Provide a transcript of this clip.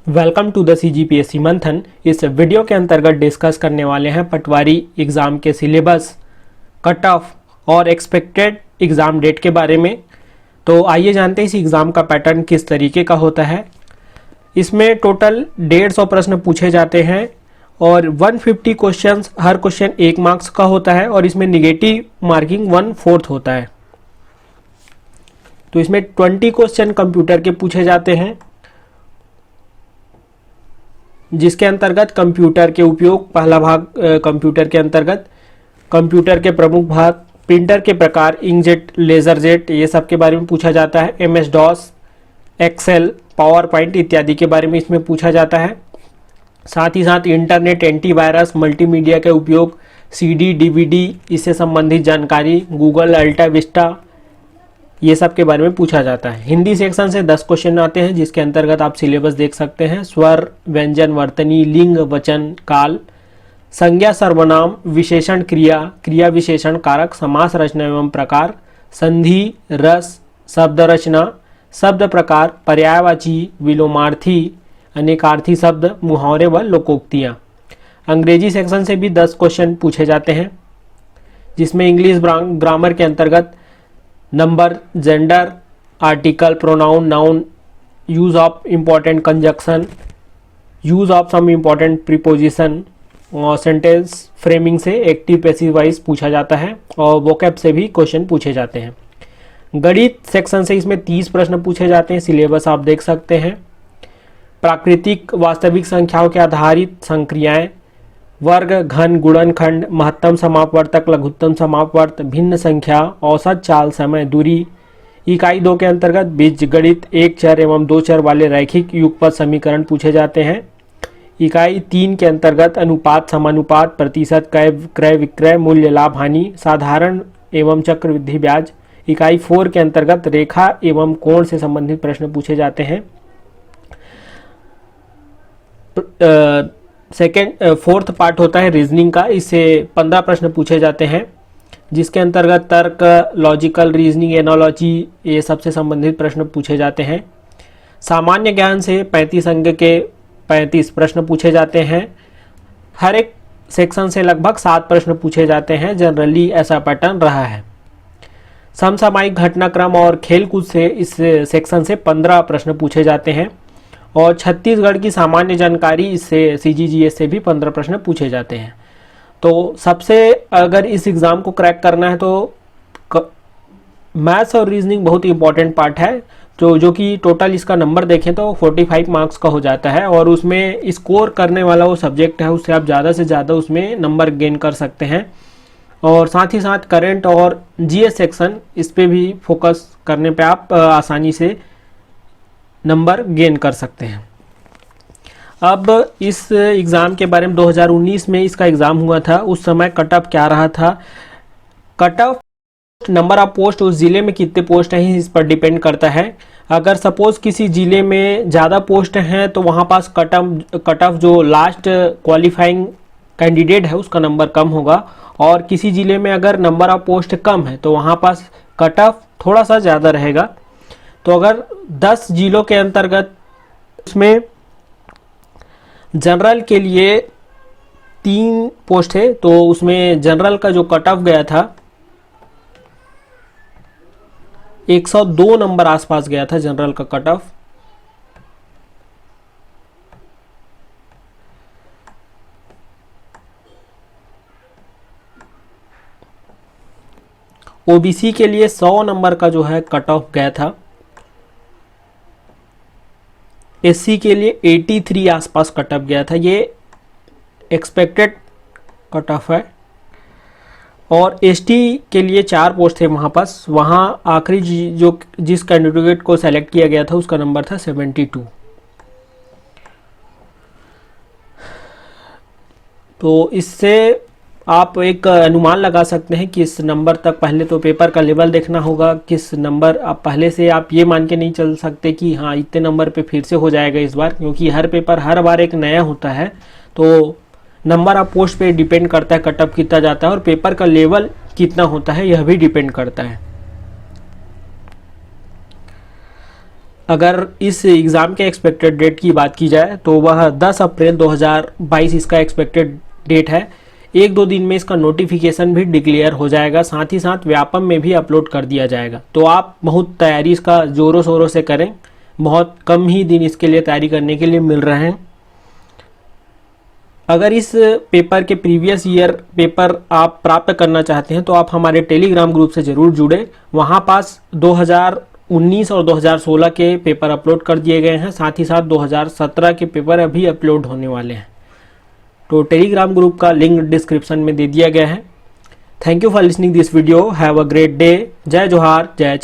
Welcome to the CGPSC मंथन। इस video के अंतर्गत डिस्कस करने वाले हैं पटवारी एग्ज़ाम के सिलेबस, कट ऑफ और एक्सपेक्टेड एग्ज़ाम डेट के बारे में। तो आइए जानते हैं इस एग्ज़ाम का पैटर्न किस तरीके का होता है। इसमें टोटल 150 प्रश्न पूछे जाते हैं और 150 क्वेश्चंस, हर क्वेश्चन 1 मार्क्स का होता है और इसमें निगेटिव मार्किंग 1/4 होता है। तो इसमें 20 क्वेश्चन कंप्यूटर के पूछे जाते हैं, जिसके अंतर्गत कंप्यूटर के उपयोग, पहला भाग कंप्यूटर के अंतर्गत कंप्यूटर के प्रमुख भाग, प्रिंटर के प्रकार, इंकजेट, लेजर जेट, ये सब के बारे में पूछा जाता है। MS DOS, Excel, PowerPoint इत्यादि के बारे में इसमें पूछा जाता है। साथ ही साथ इंटरनेट, एंटीवायरस, मल्टीमीडिया के उपयोग, CD, DVD, इससे संबंधित जानकारी, गूगल, अल्टा विस्टा, ये सब के बारे में पूछा जाता है। हिंदी सेक्शन से 10 क्वेश्चन आते हैं, जिसके अंतर्गत आप सिलेबस देख सकते हैं। स्वर, व्यंजन, वर्तनी, लिंग, वचन, काल, संज्ञा, सर्वनाम, विशेषण, क्रिया, क्रिया विशेषण, कारक, समास रचना एवं प्रकार, संधि, रस, शब्द रचना, शब्द प्रकार, पर्यायवाची, विलोमार्थी, अनेकार्थी शब्द, मुहावरे व लोकोक्तियाँ। अंग्रेजी सेक्शन से भी 10 क्वेश्चन पूछे जाते हैं, जिसमें इंग्लिश ग्रामर के अंतर्गत number, gender, article, pronoun, noun, use of important conjunction, use of some important preposition और सेंटेंस फ्रेमिंग से एक्टिव पैसिव वाइज पूछा जाता है और वोकैब से भी क्वेश्चन पूछे जाते हैं। गणित सेक्शन से इसमें 30 प्रश्न पूछे जाते हैं, सिलेबस आप देख सकते हैं। प्राकृतिक वास्तविक संख्याओं के आधारित संक्रियाएं, वर्ग, घन, गुणनखंड, महत्तम समापवर्तक, लघुत्तम समापवर्त, भिन्न संख्या, औसत चाल, समय, दूरी। इकाई 2 के अंतर्गत बीजगणित, 1 चर एवं 2 चर वाले रैखिक युगपत समीकरण पूछे जाते हैं। इकाई 3 के अंतर्गत अनुपात, समानुपात, प्रतिशत, क्रय विक्रय, मूल्य, लाभ, हानि, साधारण एवं चक्रवृद्धि ब्याज। इकाई 4 के अंतर्गत रेखा एवं कोण से संबंधित प्रश्न पूछे जाते हैं। फोर्थ पार्ट होता है रीजनिंग का, इससे 15 प्रश्न पूछे जाते हैं, जिसके अंतर्गत तर्क, लॉजिकल रीजनिंग, एनालॉजी, ये सबसे संबंधित प्रश्न पूछे जाते हैं। सामान्य ज्ञान से 35 अंक के 35 प्रश्न पूछे जाते हैं। हर एक सेक्शन से लगभग 7 प्रश्न पूछे जाते हैं, जनरली ऐसा पैटर्न रहा है। समसामयिक घटनाक्रम और खेलकूद से इस सेक्शन से 15 प्रश्न पूछे जाते हैं और छत्तीसगढ़ की सामान्य जानकारी, इससे CGGS से भी 15 प्रश्न पूछे जाते हैं। तो सबसे अगर इस एग्ज़ाम को क्रैक करना है तो मैथ्स और रीजनिंग बहुत ही इंपॉर्टेंट पार्ट है, तो जो कि टोटल इसका नंबर देखें तो 45 मार्क्स का हो जाता है और उसमें स्कोर करने वाला वो सब्जेक्ट है, उससे आप ज़्यादा से ज़्यादा उसमें नंबर गेन कर सकते हैं। और साथ ही साथ करंट और GS सेक्शन, इस पर भी फोकस करने पे आप आसानी से नंबर गेन कर सकते हैं। अब इस एग्ज़ाम के बारे में 2019 में इसका एग्ज़ाम हुआ था, उस समय कट ऑफ क्या रहा था। Cut off number of post, उस ज़िले में कितने पोस्ट हैं इस पर डिपेंड करता है। अगर सपोज किसी ज़िले में ज़्यादा पोस्ट हैं तो वहाँ पास कट ऑफ जो लास्ट क्वालिफाइंग कैंडिडेट है उसका नंबर कम होगा, और किसी ज़िले में अगर नंबर ऑफ पोस्ट कम है तो वहाँ पास कट ऑफ थोड़ा सा ज़्यादा रहेगा। तो अगर 10 जिलों के अंतर्गत उसमें जनरल के लिए 3 पोस्ट है, तो उसमें जनरल का जो कट ऑफ गया था 102 नंबर आसपास गया था जनरल का कट ऑफ। OBC के लिए 100 नंबर का जो है कट ऑफ गया था। SC के लिए 83 आसपास कट ऑफ गया था, ये एक्सपेक्टेड कट ऑफ है। और ST के लिए 4 पोस्ट थे वहाँ पास, वहाँ आखिरी जो जिस कैंडिडेट को सेलेक्ट किया गया था उसका नंबर था 72। तो इससे आप एक अनुमान लगा सकते हैं कि इस नंबर तक, पहले तो पेपर का लेवल देखना होगा, किस नंबर, आप पहले से आप ये मान के नहीं चल सकते कि हाँ इतने नंबर पे फिर से हो जाएगा इस बार, क्योंकि हर पेपर हर बार एक नया होता है। तो नंबर ऑफ पोस्ट पे डिपेंड करता है कट ऑफ कितना जाता है, और पेपर का लेवल कितना होता है यह भी डिपेंड करता है। अगर इस एग्ज़ाम के एक्सपेक्टेड डेट की बात की जाए तो वह 10 अप्रैल 2022 इसका एक्सपेक्टेड डेट है। 1-2 दिन में इसका नोटिफिकेशन भी डिक्लेयर हो जाएगा, साथ ही साथ व्यापम में भी अपलोड कर दिया जाएगा। तो आप बहुत तैयारी इसका ज़ोरों शोरों से करें, बहुत कम ही दिन इसके लिए तैयारी करने के लिए मिल रहे हैं। अगर इस पेपर के प्रीवियस ईयर पेपर आप प्राप्त करना चाहते हैं तो आप हमारे टेलीग्राम ग्रुप से ज़रूर जुड़े। वहाँ पास 2019 और 2016 के पेपर अपलोड कर दिए गए हैं, साथ ही साथ 2017 के पेपर अभी अपलोड होने वाले हैं। तो टेलीग्राम ग्रुप का लिंक डिस्क्रिप्शन में दे दिया गया है। Thank you for listening this video. Have a great day. जय जोहार, जय